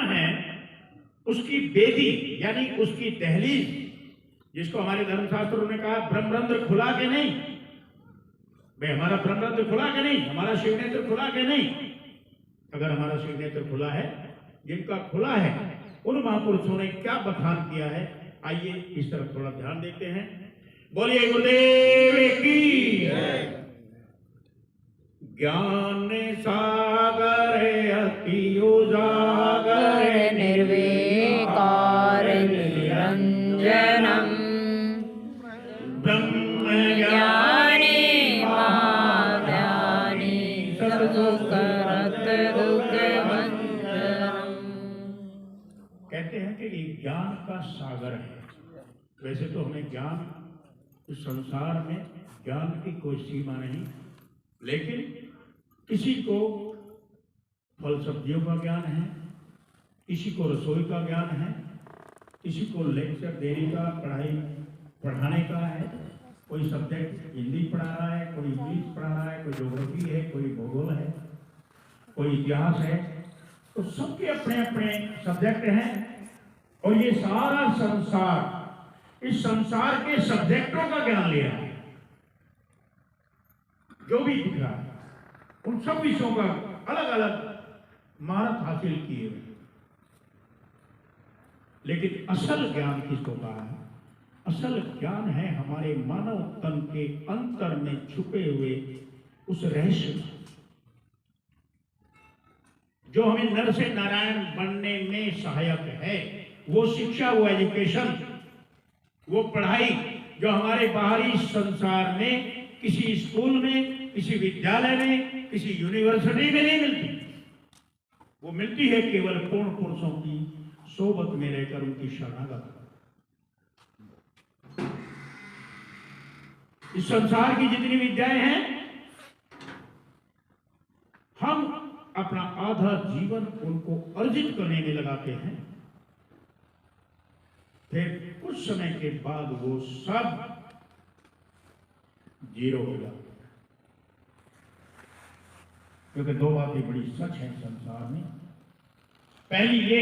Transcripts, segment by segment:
ब्रह्म है उसकी बेदी यानी उसकी दहलीज, जिसको हमारे धर्मशास्त्रों ने कहा ब्रह्मरंध्र खुला के नहीं, भाई हमारा ब्रह्मरंध्र खुला के नहीं, हमारा शिवनेत्र खुला के नहीं। अगर हमारा शिवनेत्र खुला है, जिनका खुला है, उन महापुरुषों ने क्या बखान किया है, आइए इस तरफ थोड़ा ध्यान देते हैं। बोलिए गुरुदेव की। ज्ञान सागर अति उजागर निर्विकार निरंजनम ब्रह्म ज्ञानी महाज्ञानी सद्गुरुकरत दुःखभंजनम। कहते हैं कि ये ज्ञान का सागर है। वैसे तो हमें ज्ञान, इस संसार में ज्ञान की कोई सीमा नहीं, लेकिन किसी को फल सब्जियों का ज्ञान है, किसी को रसोई का ज्ञान है, किसी को लेक्चर देने का, पढ़ाने का है, कोई सब्जेक्ट हिंदी पढ़ा रहा है, कोई इंग्लिश पढ़ा रहा है, कोई ज्योग्राफी है, कोई भूगोल है, कोई इतिहास है। तो सबके अपने अपने सब्जेक्ट हैं और ये सारा संसार इस संसार के सब्जेक्टों का ज्ञान ले रहा है। जो भी दिख रहा है उन सब विषयों का अलग अलग महारत हासिल किए हुए, लेकिन असल ज्ञान किसको कहा है? असल ज्ञान है हमारे मानव तन के अंतर में छुपे हुए उस रहस्य, जो हमें नर से नारायण बनने में सहायक है। वो शिक्षा, वो एजुकेशन, वो पढ़ाई जो हमारे बाहरी संसार में किसी स्कूल में, किसी विद्यालय में, किसी यूनिवर्सिटी में नहीं मिलती। वो मिलती है केवल पूर्ण पुरुषों की सोबत में रहकर, उनकी शरणागत। इस संसार की जितनी विद्याएं हैं, हम अपना आधा जीवन उनको अर्जित करने में लगाते हैं, फिर कुछ समय के बाद वो सब जीरो हो जाता है। क्योंकि दो बातें बड़ी सच है संसार में। पहली ये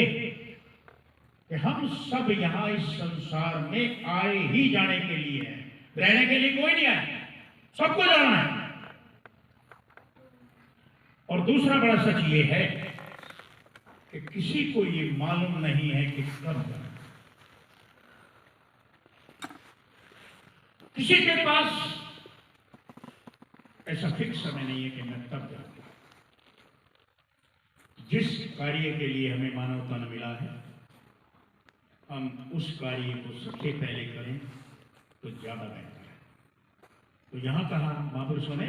कि हम सब यहां इस संसार में आए ही जाने के लिए हैं, रहने के लिए कोई नहीं आया, सबको जाना है। और दूसरा बड़ा सच ये है कि किसी को ये मालूम नहीं है कि कब जाना। किसी के पास ऐसा फिक्स समय नहीं है कि मैं तब जाऊंगा। जिस कार्य के लिए हमें मानव तन मिला है, हम उस कार्य को सबसे पहले करें तो ज्यादा बेहतर है। तो यहां कहा महापुरुषों ने,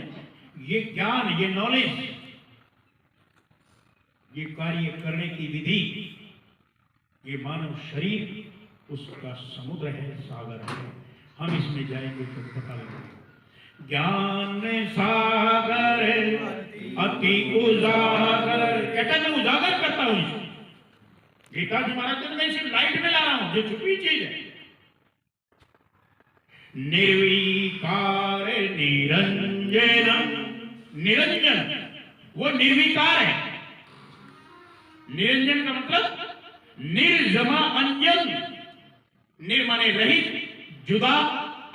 ये ज्ञान, ये नॉलेज, ये कार्य करने की विधि, ये मानव शरीर उसका समुद्र है, सागर है। हम इसमें जाएंगे तो पता लगेगा। ज्ञान सागर अति उजागर, कहता मैं उजागर करता हूं। गीता जी महाराज ने, मैं सिर्फ लाइट में ला रहा हूं, जो छुपी चीज है। निर्विकार निरंजनम, निरंजन वो निर्विकार है। निरंजन का मतलब निर्जमा अंजन, निर माने रहित, जुदा,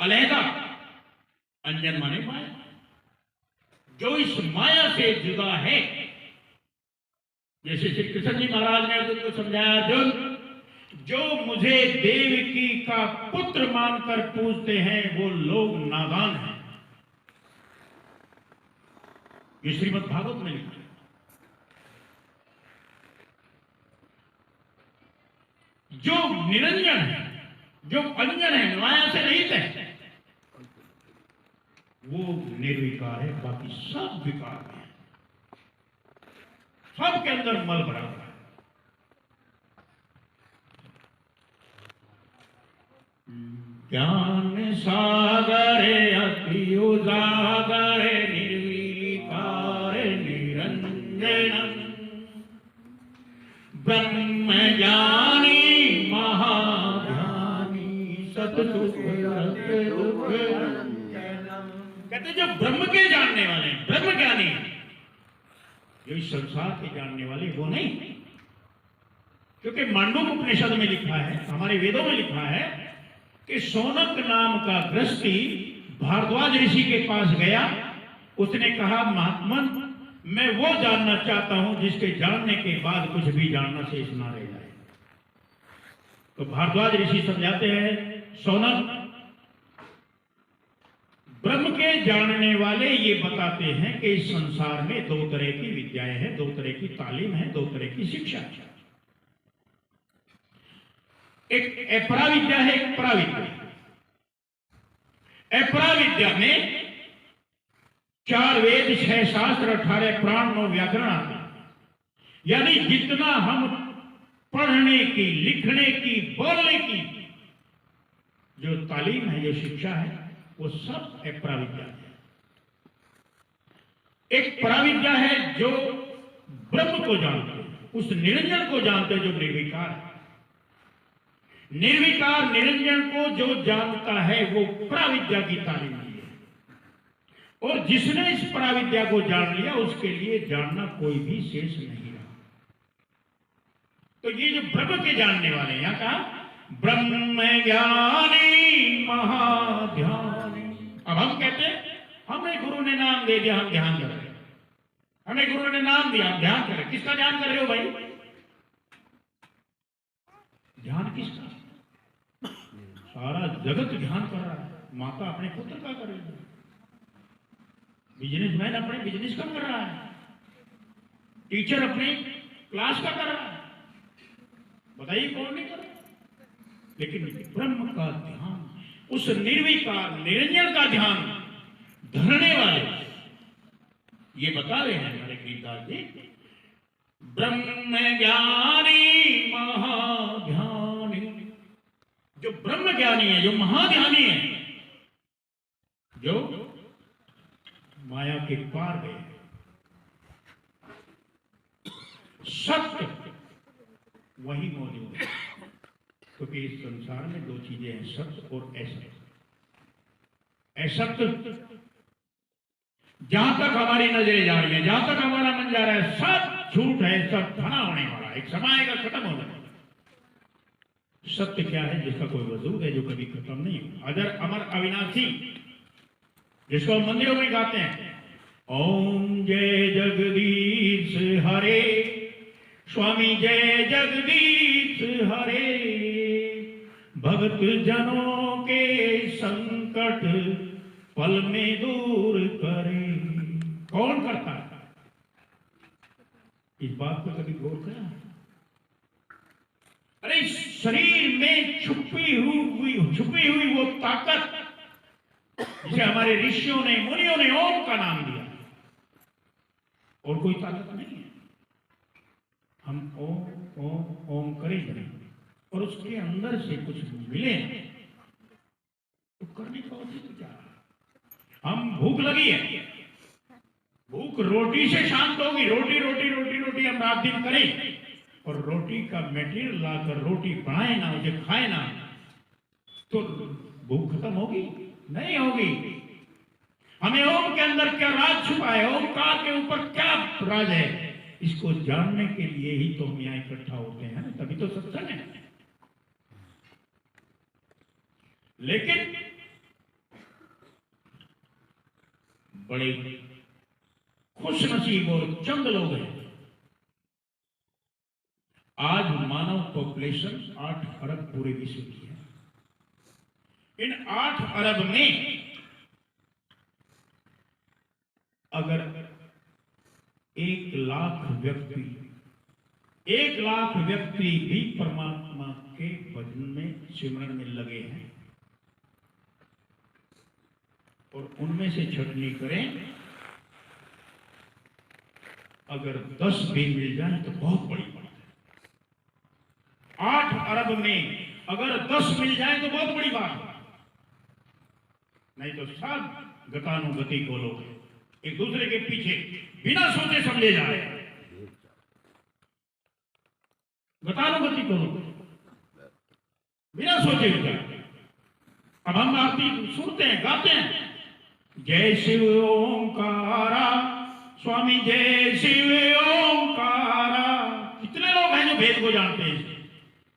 अलहदा, अंजन माने माया। जो इस माया से जुदा है, जैसे श्री कृष्ण जी महाराज ने अर्जुन को समझाया, अर्जुन जो मुझे देवकी का पुत्र मानकर पूजते हैं वो लोग नादान हैं। ये श्रीमद् भागवत में लिखा है। जो निरंजन है, जो अंजन है, माया से रहित है, वो निर्विकार है। बाकी सब विकार में है, सबके अंदर मल भरा हुआ है। ज्ञान सागर अति उजागर निर्विकार निरंजन ब्रह्म ज्ञानी महाज्ञानी कहते जो ब्रह्म के जानने वाले, ब्रह्म ज्ञानी, जो इस संसार के जानने वाले वो नहीं, क्योंकि मांडूक उपनिषद में लिखा है, हमारे वेदों में लिखा है कि शौनक नाम का गृहस्थी भारद्वाज ऋषि के पास गया। उसने कहा, महात्मन, मैं वो जानना चाहता हूं जिसके जानने के बाद कुछ भी जानना शेष ना रह जाए। तो भारद्वाज ऋषि समझाते हैं, शौनक, ब्रह्म के जानने वाले ये बताते हैं कि इस संसार में दो तरह की विद्याएं हैं, दो तरह की तालीम है, दो तरह की शिक्षा है। एक अपरा विद्या है, एक परा विद्या है। अपरा विद्या में 4 वेद, 6 शास्त्र, 18 पुराण, 9 व्याकरण आते हैं। यानी जितना हम पढ़ने की, लिखने की, बोलने की जो तालीम है, जो शिक्षा है, वो सब अपरा विद्या है। एक पराविद्या है जो ब्रह्म को जानते हैं, उस निरंजन को जानते हैं जो निर्विकार है। निर्विकार निरंजन को जो जानता है वो पराविद्या की तालीम ली है। और जिसने इस पराविद्या को जान लिया उसके लिए जानना कोई भी शेष नहीं रहा। तो ये जो ब्रह्म के जानने वाले, यहां कहा ब्रह्म ज्ञानी महाध्यानी। अब हम कहते हैं, हमें गुरु ने नाम दे दिया, हम ध्यान कर रहे हैं। हमें गुरु ने नाम दिया, हम ध्यान कर रहे हैं। किसका ध्यान कर रहे हो भाई? ध्यान किसका? सारा जगत ध्यान कर रहा है। माता अपने पुत्र का कर रही है, बिजनेसमैन अपने बिजनेस का कर रहा है, टीचर अपने क्लास का कर रहा है। बताइए कौन नहीं कर रहा? लेकिन ब्रह्म का ध्यान, उस निर्विकार निरंजन का ध्यान धरने वाले ये बता रहे हैं हमारे गीताजी, ब्रह्म ज्ञानी महाध्यानी। जो ब्रह्म ज्ञानी है, जो महाध्यानी है, जो माया के पार गए, सत्य वही मौजूद है। क्योंकि इस संसार में 2 चीजें हैं, सत्य और असत्य। असत्य जहां तक हमारी नजरें जा रही है, जहां तक हमारा मन जा रहा है, सब झूठ है, सब धना होने वाला है, एक समय आएगा खत्म होने वाला। सत्य क्या है? जिसका कोई वजूद है, जो कभी खत्म नहीं होगा, अजर अमर अविनाशी, जिसको हम मंदिरों में गाते हैं, ओम जय जगदीश हरे, स्वामी जय जगदीश हरे, भक्त जनों के संकट पल में दूर करे। कौन करता है? इस बात पर कभी गौर किया? अरे शरीर में छुपी हुई वो ताकत जिसे हमारे ऋषियों ने, मुनियों ने ओम का नाम दिया, और कोई ताकत नहीं है। हम ओम ओम ओम करें और उसके अंदर से कुछ मिले तो करने का उचित क्या? हम भूख लगी है, भूख रोटी से शांत होगी। रोटी रोटी रोटी रोटी हम रात दिन करें और रोटी का मटेरियल लाकर रोटी बनाए ना, उसे खाए ना, तो भूख खत्म होगी? नहीं होगी। हमें ओम के अंदर क्या राज छुपा है, ओमकार के ऊपर क्या राज है, इसको जानने के लिए ही तो हम यहाँ इकट्ठा होते हैं, तभी तो सत्संग है। लेकिन बड़े खुश नसीब और चंद लोग हैं। आज मानव पॉपुलेशन 8 अरब पूरे विश्व की है। इन 8 अरब में अगर 1 लाख व्यक्ति भी परमात्मा के भजन में, सिमरन में लगे हैं और उनमें से छटनी करें, अगर 10 भी मिल जाए तो बहुत बड़ी बात है। 8 अरब में अगर 10 मिल जाए तो बहुत बड़ी बात है। नहीं तो सब गतानुगति को लोग एक दूसरे के पीछे बिना सोचे समझे जा रहे हैं। गतानुगति को लोग बिना सोचे जा रहे हैं। अब हम आरती सुनते हैं, गाते हैं, जय शिव ओंकारा, स्वामी जय शिव ओंकारा। कितने लोग हैं जो भेद को जानते हैं?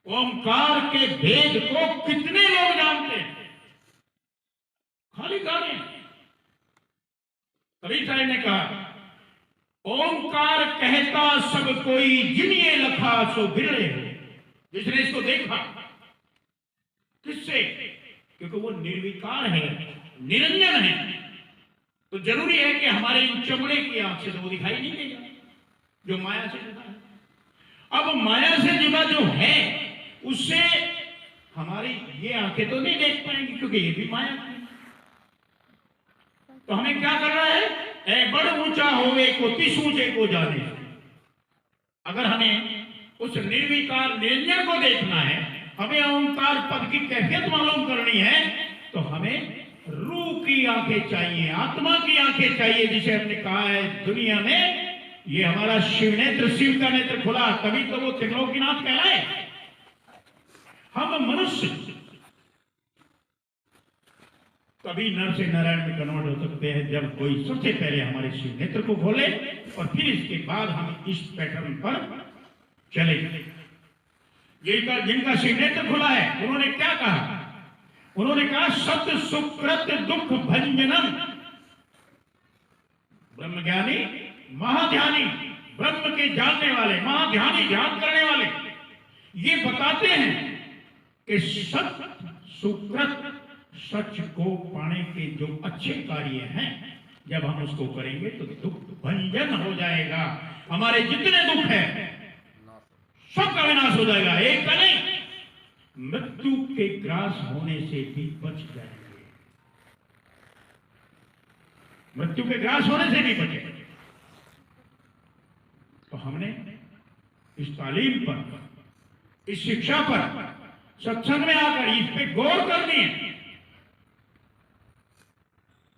ओंकार के भेद को कितने लोग जानते हैं? खाली गाने। कबीर साहब ने कहा, ओंकार कहता सब कोई जिनिए लखा सो बिरड़े हो। जिसने इसको देखा, किससे? क्योंकि वो निर्विकार है, निरंजन है। तो जरूरी है कि हमारे इन चमड़े की आंख से तो वो दिखाई नहीं देगा जो माया से जुड़ा है। अब माया से जुड़ा जो है उससे हमारी ये आंखें तो नहीं देख पाएंगी, क्योंकि ये भी माया है। तो हमें क्या करना है? ए बड़ ऊंचा होवे को तिस ऊंचे को जाने। अगर हमें उस निर्विकार निरंजन को देखना है, हमें ओंकार पद की कैफियत मालूम करनी है, तो हमें रूह की आंखें चाहिए, आत्मा की आंखें चाहिए। जिसे हमने कहा है दुनिया में ये हमारा शिव नेत्र, शिव का नेत्र खुला, तभी तो वो त्रिलोकीनाथ कहलाए। हम मनुष्य तभी नर से नारायण में कन्वर्ट हो सकते हैं जब कोई सबसे पहले हमारे शिव नेत्र को खोले और फिर इसके बाद हम इस पैटर्न पर चले। जिनका शिव नेत्र खुला है उन्होंने क्या कहा? उन्होंने कहा सत सुकृत दुख भंजनम। ब्रह्मज्ञानी, महाध्यानी, ब्रह्म के जानने वाले, महाध्यानी, ध्यान करने वाले ये बताते हैं कि सत सुकृत, सच को पाने के जो अच्छे कार्य हैं, जब हम उसको करेंगे तो दुख भंजन हो जाएगा। हमारे जितने दुख हैं सबका विनाश हो जाएगा। एक का नहीं, मृत्यु के ग्रास होने से भी बच जाएंगे। मृत्यु के ग्रास होने से भी बचे। तो हमने इस तालीम पर, इस शिक्षा पर, सत्संग में आकर इस पे गौर करनी है।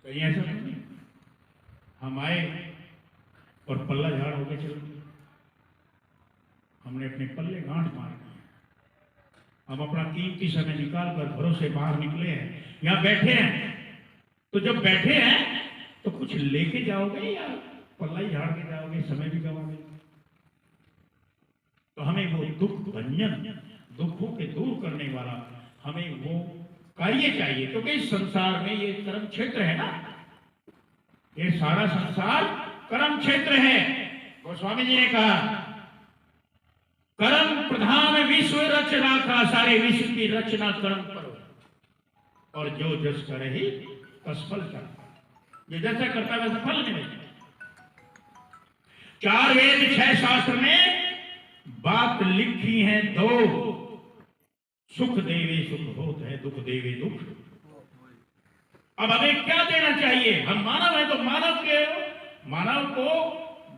कहीं ऐसा नहीं हम आए और पल्ला झाड़ होकर चल गए। हमने अपने पल्ले गांठ मार दिए। हम अपना कीमती समय निकाल कर घरों से बाहर निकले हैं, यहां बैठे हैं। तो जब बैठे हैं तो कुछ लेके जाओगे या पल्ला ही झाड़ के जाओगे, समय भी गवाओगे। तो हमें वो दुख भंजन, दुखों के दूर करने वाला हमें वो कार्य चाहिए। क्योंकि इस संसार में ये कर्म क्षेत्र है ना, ये सारा संसार कर्म क्षेत्र है। गोस्वामी जी ने कहा कर्म प्रधान विश्व रचना का, सारे विश्व की रचना कर्म करो और जो जस करे ही तस फल करता। ये जैसा करता है वैसा फल मिलेगा। 4 वेद 6 शास्त्र में बात लिखी है दो, सुख देवे सुख होत है, दुख देवे दुख। अब हमें क्या देना चाहिए? हम मानव है तो मानव को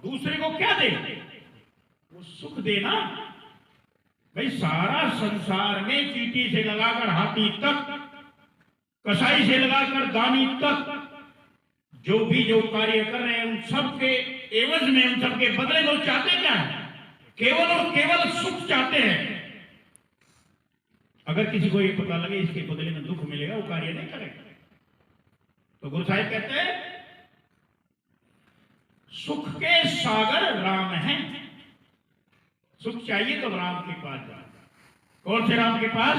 दूसरे को क्या दे? वो सुख देना। भाई सारा संसार में चींटी से लगाकर हाथी तक, कसाई से लगाकर दानी तक, जो कार्य कर रहे हैं उन सब के एवज में, उन सब के बदले में वो चाहते क्या है? केवल और केवल सुख चाहते हैं। अगर किसी को ये पता लगे इसके बदले में दुख मिलेगा, वो कार्य नहीं करेगा। तो गुरु साहिब कहते हैं सुख के सागर राम है। सुख चाहिए तो राम के पास जाओ। कौन से राम के पास?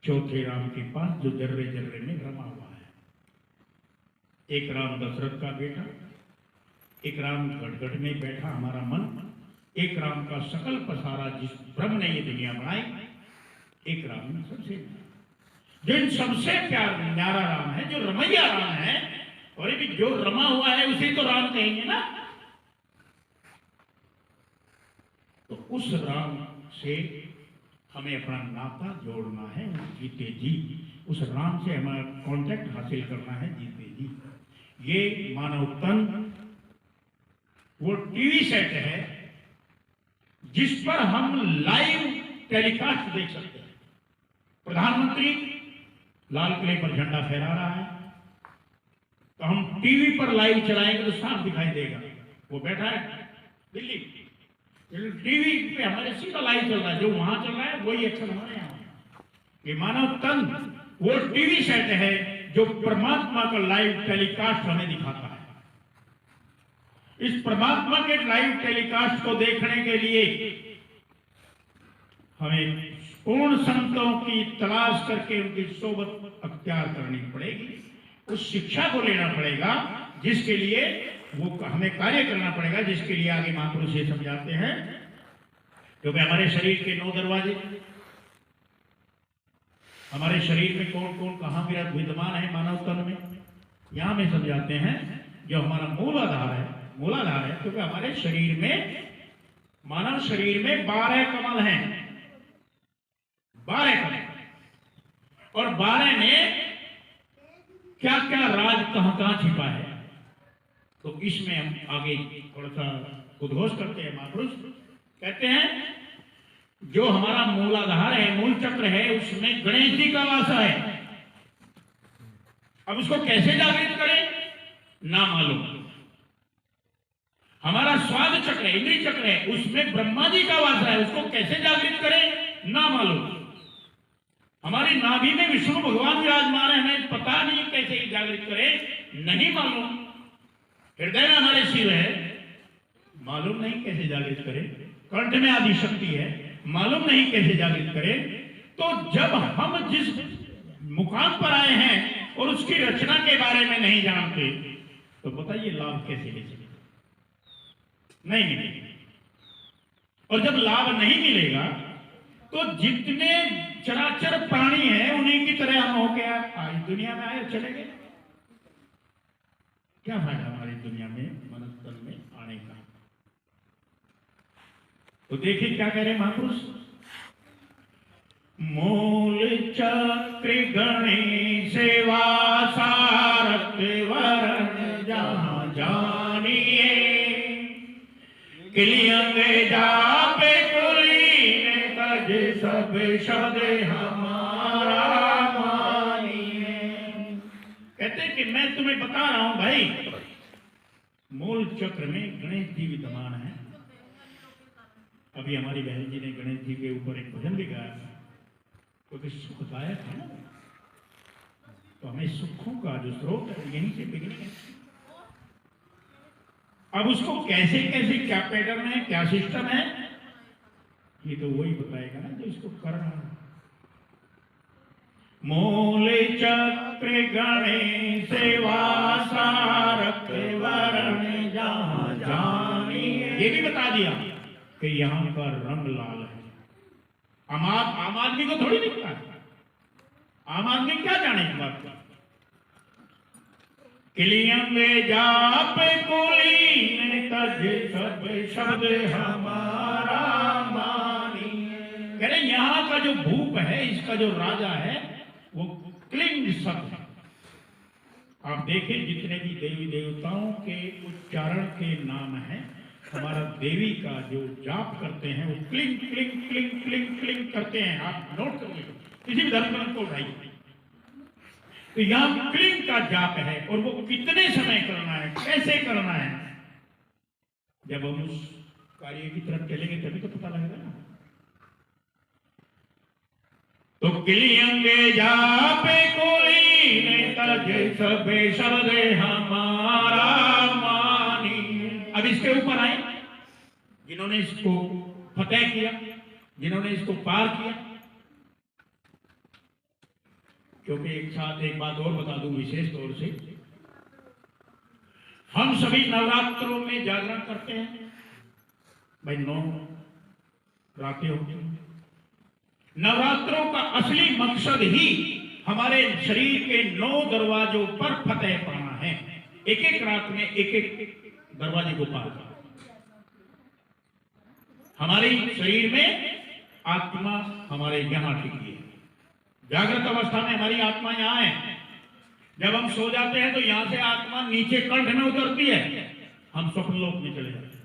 चौथे राम के पास जो जर्रे जर्रे में रमा हुआ है। एक राम दशरथ का बेटा, एक राम गढ़गढ़ में बैठा हमारा मन, एक राम का सकल पसारा जिस ब्रह्म ने ये दुनिया बनाई, एक राम सबसे जो इन सबसे प्यार न्यारा राम है, जो रमैया राम है। और ये भी जो रमा हुआ है उसे तो राम कहेंगे ना। तो उस राम से हमें अपना नाता जोड़ना है जीते जी। उस राम से हमारा कांटेक्ट हासिल करना है जीते जी। ये मानव तन वो टीवी सेट है जिस पर हम लाइव टेलीकास्ट देख सकते हैं। प्रधानमंत्री लाल किले पर झंडा फहरा रहा है तो हम टीवी पर लाइव चलाएंगे तो साफ दिखाई देगा। वो बैठा है दिल्ली, टीवी पे हमारे सीधा लाइव चल रहा है, जो वहां चल रहा है वही एक्शन हमारे यहाँ। ये मानव तन वो टीवी सेट है जो परमात्मा का लाइव टेलीकास्ट हमें दिखाता है। इस परमात्मा के लाइव टेलीकास्ट को देखने के लिए हमें पूर्ण संतों की तलाश करके उनकी सोबत अख्तियार करनी पड़ेगी, उस शिक्षा को लेना पड़ेगा जिसके लिए वो हमें कार्य करना पड़ेगा, जिसके लिए आगे महापुरुष ये समझाते हैं। क्योंकि हमारे शरीर के 9 दरवाजे, हमारे शरीर में कौन कौन कहाँ विद्यमान है मानव तन में, यहां में समझाते हैं। जो हमारा मूलाधार है, क्योंकि हमारे शरीर में, मानव शरीर में 12 कमल हैं, 12 कमल, और 12 में क्या क्या राज कहां कहां छिपा है। तो इसमें हम आगे थोड़ा सा उद्घोष करते हैं। महापुरुष कहते हैं जो हमारा मूलाधार है, मूल चक्र है, उसमें गणेश जी का वास है। अब उसको कैसे जागृत करें ना मालूम। हमारा स्वाद चक्र है, इंद्रिय चक्र है, उसमें ब्रह्मा जी का वास है, उसको कैसे जागृत करें ना मालूम। हमारी नाभि में विष्णु भगवान विराजमान है, हमें पता नहीं कैसे जागृत करें, नहीं मालूम। हृदय में हमारे शिव है, मालूम नहीं कैसे जागृत करें। कंठ में आदि शक्ति है, मालूम नहीं कैसे जागृत करें। तो जब हम जिस मुकाम पर आए हैं और उसकी रचना के बारे में नहीं जानते, तो बताइए लाभ कैसे ले सके? नहीं मिलेगा। और जब लाभ नहीं मिलेगा तो जितने चराचर प्राणी हैं उन्हीं की तरह हम हो गया आज दुनिया में आए चले गए। क्या फायदा हमारी दुनिया में मनुष्य तन में आने का? तो देखिए क्या कह रहे महापुरुष। मूल चक्र गणेश वासारथ वरण जहां जानिए, किलियंग जापे कुलीन तज सब शब्द हमारा मानिए। कहते कि मैं तुम्हें बता रहा हूं भाई, मूल चक्र में गणेश जी विद्यमान है। अभी हमारी बहन जी ने गणेश जी के ऊपर एक भजन भी गाया था, क्योंकि सुखदायक है ना, तो हमें सुखों का जो स्रोत है यहीं से बिगड़ी है। अब उसको कैसे कैसे, क्या पैटर्न है, क्या सिस्टम है, ये तो वही बताएगा ना जो इसको करना है। मूल चक्र गणेश वासारथ वरण जहां जानिए, ये भी बता दिया कि यहां का रंग लाल है। आम आदमी को थोड़ी दिखता है, आम आदमी क्या जाने इस बात का। किलियंग जाप कुलीन तज सब शब्द हमारा मानिए। कह रहे यहां का जो भूप है, इसका जो राजा है वो क्लिंग शब्द है। आप देखें जितने भी देवी देवताओं के उच्चारण के नाम हैं, हमारा देवी का जो जाप करते हैं वो cling cling cling cling cling करते हैं। आप नोट कर लीजिए, किसी भी धर्म ग्रंथ को उठाइए तो यहाँ क्लिंग का जाप है। और वो कितने समय करना है, कैसे करना है, जब हम उस कार्य की तरफ चलेंगे तभी तो पता लगेगा ना। तो किलियंग जापे कुलीन तज सब शब्द हमारा मानिए। अब इसके ऊपर आए जिन्होंने इसको फतेह किया, जिन्होंने इसको पार किया। क्योंकि एक साथ एक बात और बता दूं विशेष तौर से, हम सभी नवरात्रों में जागरण करते हैं भाई, 9 रातें होती हैं। नवरात्रों का असली मकसद ही हमारे शरीर के 9 दरवाजों पर फतेह पाना है। एक एक रात में एक एक दरवाजे को पार करना। हमारे शरीर में आत्मा हमारे यहां टिकी है। जागृत अवस्था में हमारी आत्मा यहां है। जब हम सो जाते हैं तो यहां से आत्मा नीचे कंठ में उतरती है, हम स्वप्न लोक में चले जाते हैं।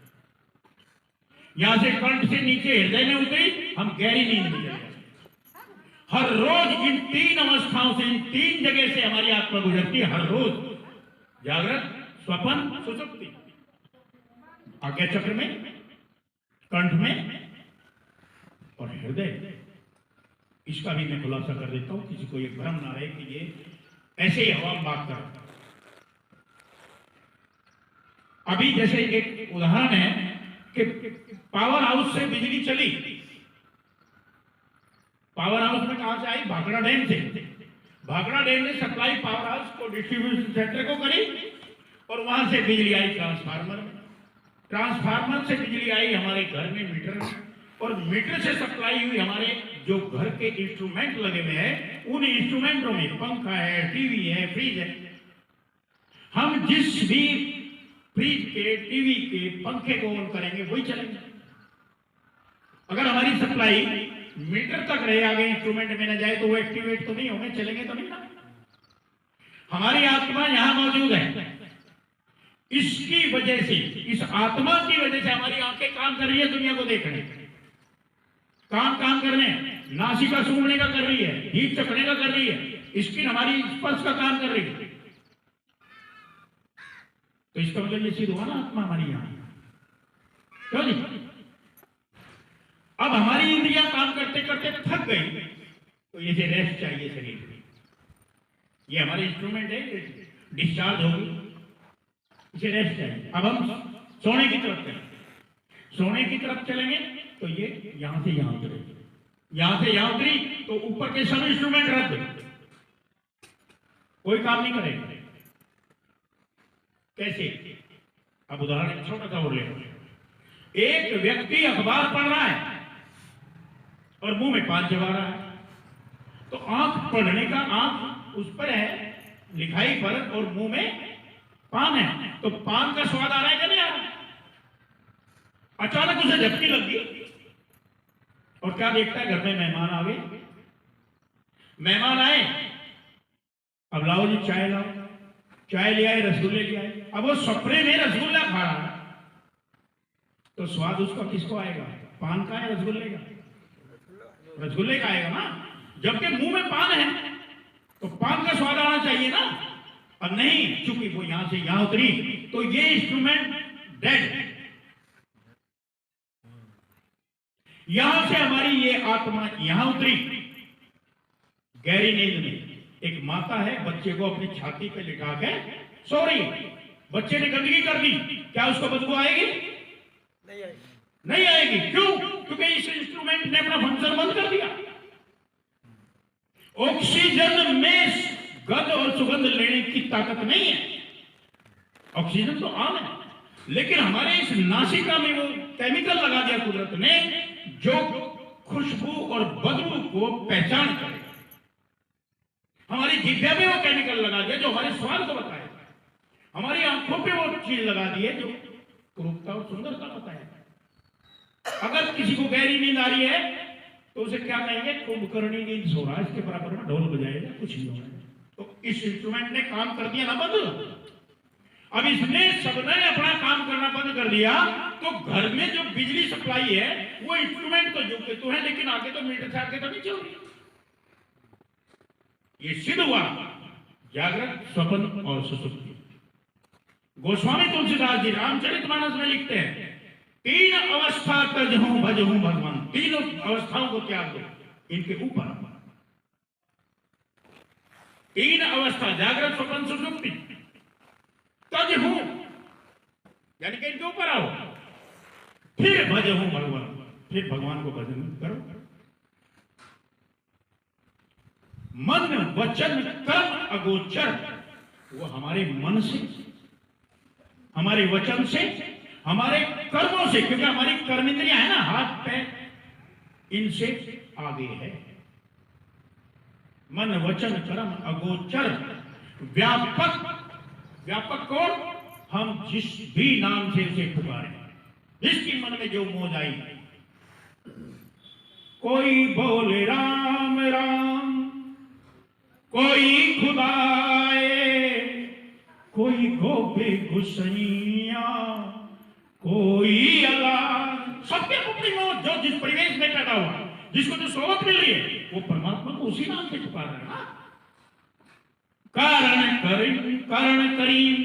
यहां से कंठ से नीचे हृदय में उतरी, हम गहरी नींद में चले जाते हैं। हर रोज इन 3 अवस्थाओं से, इन 3 जगह से हमारी आत्मा गुजरती है। हर रोज जागृत, स्वप्न, सुषुप्ति। आज्ञा चक्र में, कंठ में और हृदय। इसका भी मैं खुलासा कर देता हूं, किसी को ये भ्रम ना रहे कि ये ऐसे ही हवा बात कर। अभी जैसे एक उदाहरण है कि पावर हाउस से बिजली चली, पावर हाउस में कहां से आई? भाखड़ा डैम से। भाखड़ा डैम ने सप्लाई पावर हाउस को, डिस्ट्रीब्यूशन सेंटर को करी और वहां से बिजली आई ट्रांसफार्मर में। ट्रांसफार्मर से बिजली आई हमारे घर में मीटर में, और मीटर से सप्लाई हुई हमारे जो घर के इंस्ट्रूमेंट लगे हुए हैं, उन इंस्ट्रूमेंटों में पंखा है, टीवी है, फ्रिज है। हम जिस भी फ्रिज के, टीवी के, पंखे को ऑन करेंगे वही चलेंगे। अगर हमारी सप्लाई मीटर तक रहे, आगे इंस्ट्रूमेंट में न जाए, तो वो एक्टिवेट तो नहीं होंगे, चलेंगे तो नहीं ना। हमारी आत्मा यहां मौजूद है, इसकी वजह से, इस आत्मा की वजह से हमारी आंखें काम कर रही है दुनिया को देखने, काम कर रहे हैं, नासिका सूंघने का कर रही है, जीभ चखने का कर रही है, स्किन हमारी स्पर्श का काम कर रही है। तो इसका मतलब ये सिद्ध हुआ ना, आत्मा हमारी यहां क्यों नहीं। अब हमारी इंद्रियां काम करते करते थक गई, तो ये रेस्ट चाहिए शरीर में। ये हमारे इंस्ट्रूमेंट है, डिस्चार्ज होगी, इसे रेस्ट चाहिए। अब हम सोने की तरफ चलेंगे, सोने की तरफ चलेंगे तो ये यहां से यहां उतरेगी, यहां से यहां उतरी तो ऊपर के सब इंस्ट्रूमेंट रद्द, कोई काम नहीं करेगा। कैसे? अब उदाहरण छोटा सा और ले लो। एक व्यक्ति अखबार पढ़ रहा है और मुंह में पान चबा रहा है, तो आंख पढ़ने का, आंख उस पर है लिखाई पर, और मुंह में पान है, तो पान का स्वाद आ रहा है कि नहीं आ रहा? अचानक उसे झपकी लग गई और क्या देखता है? घर में मेहमान आ गए, मेहमान आए, अब लाओ जी चाय लाओ, चाय ले आए, रसगुल्ले ले आए। अब वो सपने में रसगुल्ला खा रहा है, तो स्वाद उसका किसको आएगा? पान का है रसगुल्ले का? रसगुल्ले का आएगा ना। जबकि मुंह में पान है तो पान का स्वाद आना चाहिए ना, और नहीं, चूंकि वो यहां से यहां उतरी तो ये इंस्ट्रूमेंट डेड है। यहां से हमारी ये आत्मा यहां उतरी गहरी नींद में। एक माता है, बच्चे को अपनी छाती पे लिटा के सो रही है, बच्चे ने गंदगी कर दी, क्या उसको बदबू आएगी? नहीं आएगी। क्यों? क्योंकि इस इंस्ट्रूमेंट ने अपना फंक्शन बंद कर दिया। ऑक्सीजन में गंध और सुगंध लेने की ताकत नहीं है, ऑक्सीजन तो आम है, लेकिन हमारे इस नासिका में वो केमिकल लगा दिया कुदरत ने, जो खुशबू और बदबू को पहचान करे। हमारी जिह्वा में वो केमिकल लगा दिया जो हमारे स्वाद को बताएगा, हमारी आंखों पे वो चीज लगा दी है जो रूपता और सुंदरता बताएगा। अगर किसी को गहरी नींद आ रही है तो उसे क्या कहेंगे? कुंभकर्णी नींद सो रहा है, इसके बराबर में ढोल बजाएगा, कुछ नहीं होगा। तो इस इंस्ट्रूमेंट ने काम कर दिया ना बंद। अब इसने सबने अपना काम करना बंद कर दिया, तो घर में जो बिजली सप्लाई है वो इंस्ट्रूमेंट तो जो तो है, लेकिन आगे तो मीटर से आगे तो नहीं चल रही। ये सिद्ध हुआ जागृत, स्वप्न और सुषुप्ति। गोस्वामी तुलसीदास जी रामचरितमानस में लिखते हैं, तीन अवस्था तज हूं भज हूं भगवान, तीनों अवस्थाओं को त्याग दो, इनके ऊपर। तीन अवस्था, जागृत, स्वप्न, सुषुप्ति, तज हूं यानी कि इनके ऊपर आओ, फिर भज हूं भगवान, फिर भगवान को भजन करो। मन वचन कर्म अगोचर, वो हमारे मन से, हमारे वचन से, हमारे कर्मों से, क्योंकि हमारी कर्म इंद्रियां है ना, हाथ पैर, इनसे आगे है। मन वचन कर्म अगोचर, व्यापक। व्यापक कौन? हम जिस भी नाम से उसे पुकारें, जिसकी मन में जो मौज आई। कोई बोले राम राम, कोई खुदाए, कोई गोपे गुसैया, कोई अल्लाह। सबके अपनी मौत, जो जिस परिवेश में पैदा हुआ, जिसको जो सोबत मिल रही है, वो परमात्मा को उसी नाम से पुकार रहे हैं। कारण करीम, कारण करीम,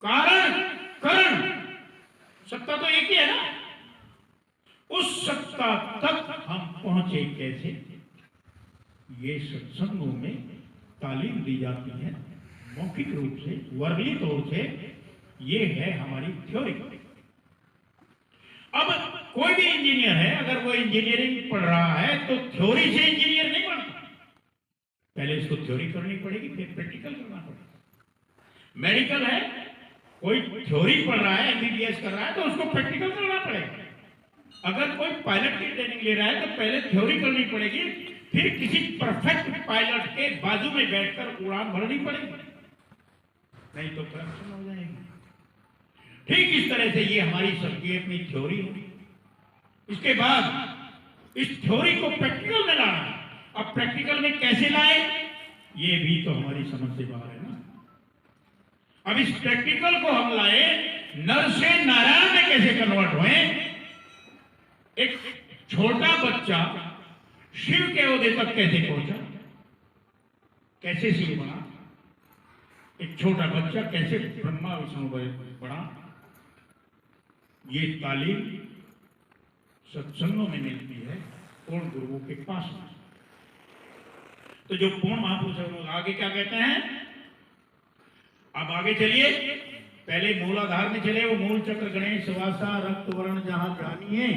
कारण करण, सत्ता तो एक ही है ना। उस सत्ता तक हम पहुंचे कैसे? ये सत्संगों में तालीम दी जाती है, मौखिक रूप से, वर्गीय तौर से। ये है हमारी थ्योरी। अब कोई भी इंजीनियर है, अगर वो इंजीनियरिंग पढ़ रहा है तो थ्योरी से इंजीनियर नहीं बनता। पहले उसको थ्योरी करनी पड़ेगी, फिर प्रैक्टिकल करना पड़ेगा। मेडिकल है, कोई थ्योरी पढ़ रहा है, एमबीबीएस कर रहा है, तो उसको प्रैक्टिकल करना पड़ेगा। अगर कोई पायलट की ट्रेनिंग ले रहा है तो पहले थ्योरी करनी पड़ेगी, फिर किसी परफेक्ट पायलट के बाजू में बैठकर उड़ान भरनी पड़ेगी, नहीं तो करप्शन हो जाएगी। ठीक इस तरह से ये हमारी सबकी अपनी थ्योरी होगी। इसके बाद इस थ्योरी को प्रैक्टिकल में लाना। अब प्रैक्टिकल में कैसे लाए, ये भी तो हमारी समझ से बाहर है ना। अब इस प्रैक्टिकल को हम लाए, नर से नारायण में कैसे कन्वर्ट हुए। एक छोटा बच्चा शिव के ओहदे तक कैसे पहुंचा, कैसे शिव बना। एक छोटा बच्चा कैसे ब्रह्मा विष्णु बना। ये तालीम सत्संगों में मिलती है, पूर्ण गुरुओं के पास। तो जो पूर्ण महापुरुष है वो आगे क्या कहते हैं। अब आगे चलिए, पहले मूलाधार में चले। वो मूल चक्र गणेश वासा रक्त वर्ण जहां जानिए